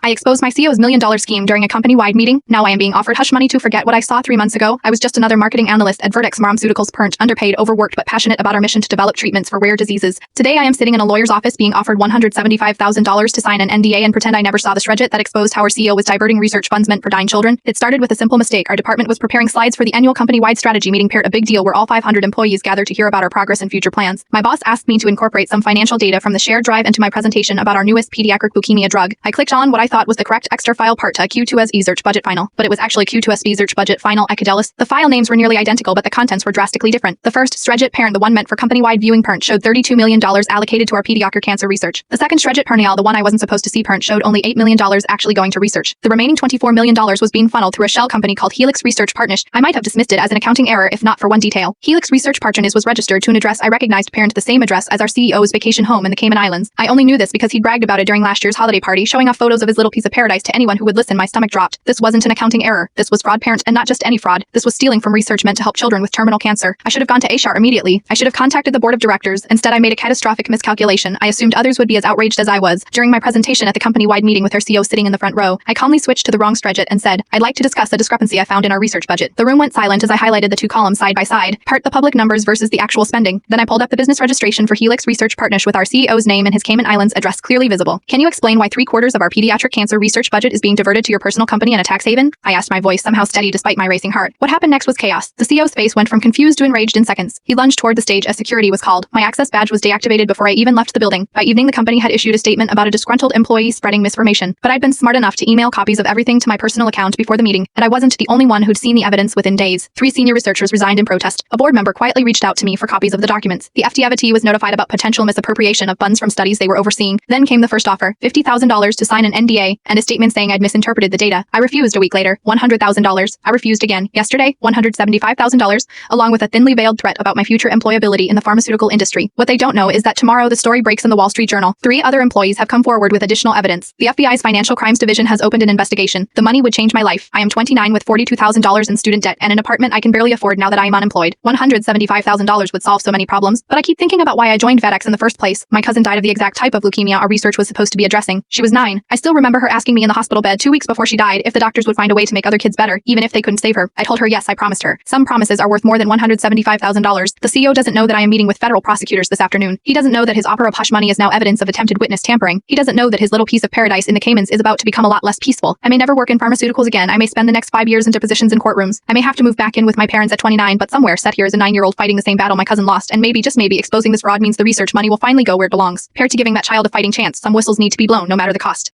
I exposed my CEO's $1 million scheme during a company-wide meeting. Now I am being offered hush money to forget what I saw 3 months ago. I was just another marketing analyst at Vertex Pharmaceuticals, underpaid, overworked, but passionate about our mission to develop treatments for rare diseases. Today I am sitting in a lawyer's office being offered $175,000 to sign an NDA and pretend I never saw the shredget that exposed how our CEO was diverting research funds meant for dying children. It started with a simple mistake. Our department was preparing slides for the annual company-wide strategy meeting, a big deal where all 500 employees gathered to hear about our progress and future plans. My boss asked me to incorporate some financial data from the shared drive into my presentation about our newest pediatric leukemia drug. I clicked on what I thought was the correct extra file part to Q2S Research Budget Final, but it was actually Q2S Research Budget Final Ecadelis. The file names were nearly identical, but the contents were drastically different. The first, Stregit Parent, the one meant for company-wide viewing parent, showed $32 million allocated to our pediatric cancer research. The second, Stregit Pernial, the one I wasn't supposed to see parent, showed only $8 million actually going to research. The remaining $24 million was being funneled through a shell company called Helix Research Partners. I might have dismissed it as an accounting error if not for one detail. Helix Research Partners was registered to an address I recognized, parent the same address as our CEO's vacation home in the Cayman Islands. I only knew this because he'd bragged about it during last year's holiday party, showing off photos of his little piece of paradise to anyone who would listen. My stomach dropped. This wasn't an accounting error. This was fraud, parent, and not just any fraud. This was stealing from research meant to help children with terminal cancer. I should have gone to HR immediately. I should have contacted the board of directors. Instead, I made a catastrophic miscalculation. I assumed others would be as outraged as I was. During my presentation at the company-wide meeting with her CEO sitting in the front row, I calmly switched to the wrong Stregit and said, "I'd like to discuss a discrepancy I found in our research budget." The room went silent as I highlighted the two columns side by side, part the public numbers versus the actual spending. Then I pulled up the business registration for Helix Research Partners with our CEO's name and his Cayman Islands address clearly visible. "Can you explain why 3/4 of our pediatric cancer research budget is being diverted to your personal company and a tax haven?" I asked, my voice somehow steady despite my racing heart. What happened next was chaos. The CEO's face went from confused to enraged in seconds. He lunged toward the stage as security was called. My access badge was deactivated before I even left the building. By evening, the company had issued a statement about a disgruntled employee spreading misinformation, but I'd been smart enough to email copies of everything to my personal account before the meeting, and I wasn't the only one who'd seen the evidence within days. 3 senior researchers resigned in protest. A board member quietly reached out to me for copies of the documents. The FDAVT was notified about potential misappropriation of funds from studies they were overseeing. Then came the first offer, $50,000 to sign an NDA, and a statement saying I'd misinterpreted the data. I refused a week later, $100,000. I refused again. Yesterday, $175,000, along with a thinly veiled threat about my future employability in the pharmaceutical industry. What they don't know is that tomorrow the story breaks in the Wall Street Journal. 3 other employees have come forward with additional evidence. The FBI's Financial Crimes Division has opened an investigation. The money would change my life. I am 29 with $42,000 in student debt and an apartment I can barely afford now that I am unemployed. $175,000 would solve so many problems, but I keep thinking about why I joined Vertex in the first place. My cousin died of the exact type of leukemia our research was supposed to be addressing. She was 9. I still remember her asking me in the hospital bed 2 weeks before she died if the doctors would find a way to make other kids better, even if they couldn't save her. I told her yes, I promised her. Some promises are worth more than $175,000. The CEO doesn't know that I am meeting with federal prosecutors this afternoon. He doesn't know that his offer of hush money is now evidence of attempted witness tampering. He doesn't know that his little piece of paradise in the Caymans is about to become a lot less peaceful. I may never work in pharmaceuticals again. I may spend the next 5 years in depositions in courtrooms. I may have to move back in with my parents at 29, but somewhere set here is a 9-year-old fighting the same battle my cousin lost, and maybe, just maybe, exposing this fraud means the research money will finally go where it belongs. Paired to giving that child a fighting chance, some whistles need to be blown no matter the cost.